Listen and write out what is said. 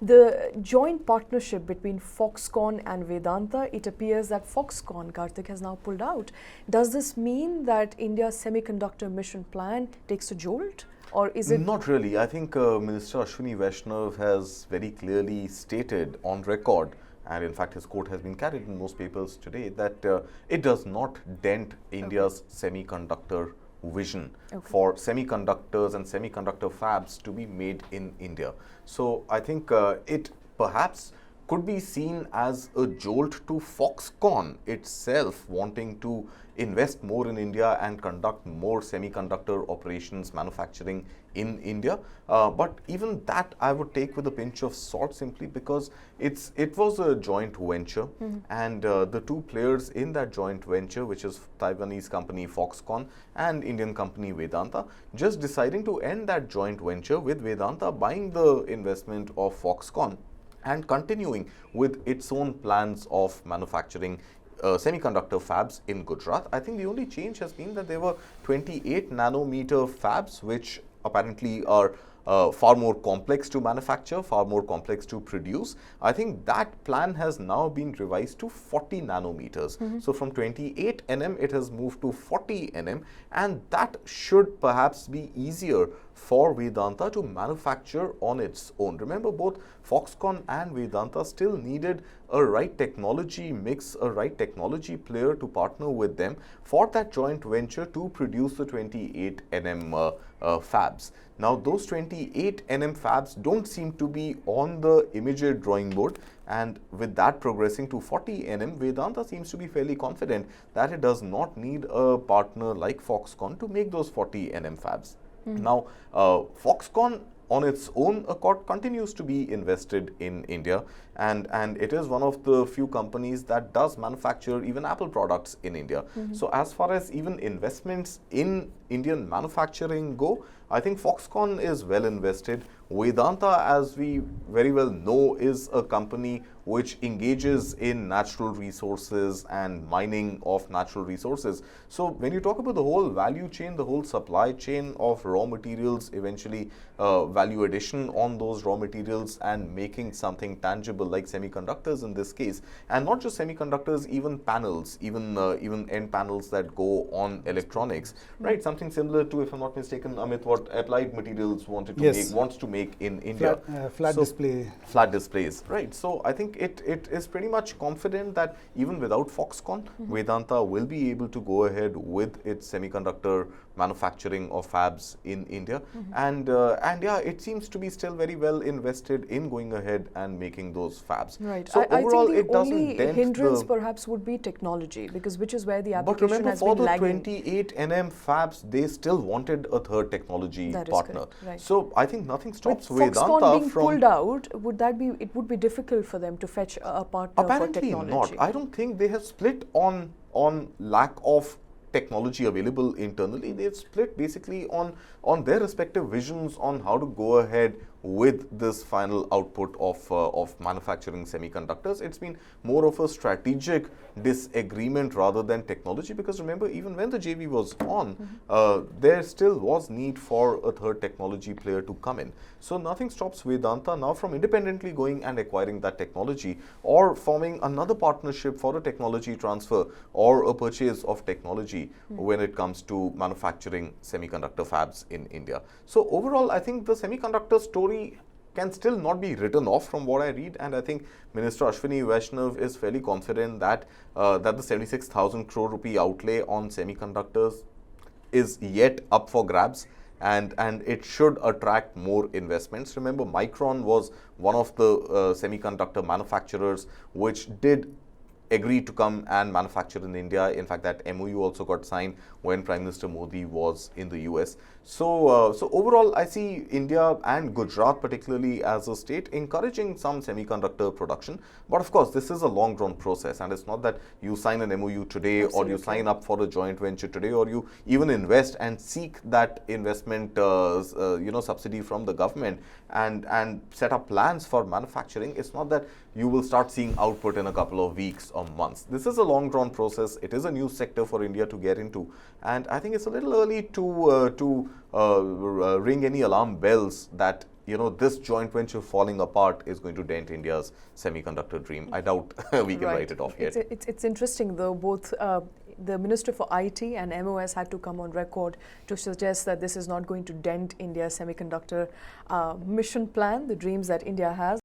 The joint partnership between Foxconn and Vedanta, it appears that Foxconn, Karthik, has now pulled out. Does this mean that India's semiconductor mission plan takes a jolt? Or is it? Not really. I think Minister Ashvini Vaishnaw has very clearly stated on record, and in fact his quote has been carried in most papers today, that it does not dent India's semiconductor vision for semiconductors and semiconductor fabs to be made in India. So I think it perhaps could be seen as a jolt to Foxconn itself wanting to invest more in India and conduct more semiconductor operations, manufacturing in India. But even that I would take with a pinch of salt, simply because it was a joint venture, and the two players in that joint venture, which is Taiwanese company Foxconn and Indian company Vedanta, just deciding to end that joint venture with Vedanta buying the investment of Foxconn and continuing with its own plans of manufacturing semiconductor fabs in Gujarat. I think the only change has been that there were 28 nanometer fabs, which apparently are far more complex to manufacture, far more complex to produce. I think that plan has now been revised to 40 nanometers. So from 28 nm, it has moved to 40 nm, and that should perhaps be easier for Vedanta to manufacture on its own. Remember, both Foxconn and Vedanta still needed a right technology mix, a right technology player to partner with them for that joint venture to produce the 28 nm fabs. Now, those 28 nm fabs don't seem to be on the immediate drawing board, and with that progressing to 40 nm, Vedanta seems to be fairly confident that it does not need a partner like Foxconn to make those 40 nm fabs. Now, Foxconn on its own accord continues to be invested in India, and it is one of the few companies that does manufacture even Apple products in India. So as far as even investments in Indian manufacturing go, I think Foxconn is well invested. Vedanta, as we very well know, is a company which engages in natural resources and mining of natural resources. So when you talk about the whole value chain, the whole supply chain of raw materials, eventually value addition on those raw materials and making something tangible like semiconductors in this case, and not just semiconductors, even panels, even end panels that go on electronics, right? Something similar to, if I'm not mistaken, Amit, what Applied Materials wants to make in India. Flat displays, right? So I think it is pretty much confident that even without Foxconn, Vedanta will be able to go ahead with its semiconductor manufacturing of fabs in India, and yeah, it seems to be still very well invested in going ahead and making those fabs. Right. So I overall, think it the doesn't only dent hindrance the, perhaps would be technology, because which is where the but application remember, has for been the lagging. 28 nm fabs, they still wanted a third technology That is partner. correct, right. So I think nothing stops With Vedanta Foxconn being from pulled out, it would be difficult for them to fetch a partner apparently for technology. not. I don't think they have split on lack of technology available internally. They've split basically on their respective visions on how to go ahead with this final output of manufacturing semiconductors. It's been more of a strategic disagreement rather than technology, because remember, even when the JV was on, there still was need for a third technology player to come in. So nothing stops Vedanta now from independently going and acquiring that technology, or forming another partnership for a technology transfer or a purchase of technology when it comes to manufacturing semiconductor fabs in India. So overall, I think the semiconductor story can still not be written off from what I read, and I think Minister Ashvini Vaishnaw is fairly confident that the 76,000 crore rupee outlay on semiconductors is yet up for grabs, and it should attract more investments. Remember, Micron was one of the semiconductor manufacturers which did agree to come and manufacture in India. In fact, that MOU also got signed when Prime Minister Modi was in the US. So overall, I see India and Gujarat particularly as a state encouraging some semiconductor production. But of course, this is a long drawn process, and it's not that you sign an MOU today, or you sign up for a joint venture today, or you even invest and seek that investment subsidy from the government and set up plans for manufacturing. It's not that you will start seeing output in a couple of weeks or months. This is a long drawn process. It is a new sector for India to get into, and I think it's a little early to ring any alarm bells that this joint venture falling apart is going to dent India's semiconductor dream. I doubt we can write it off yet. It's interesting though, both the Minister for IT and MOS had to come on record to suggest that this is not going to dent India's semiconductor mission plan, the dreams that India has.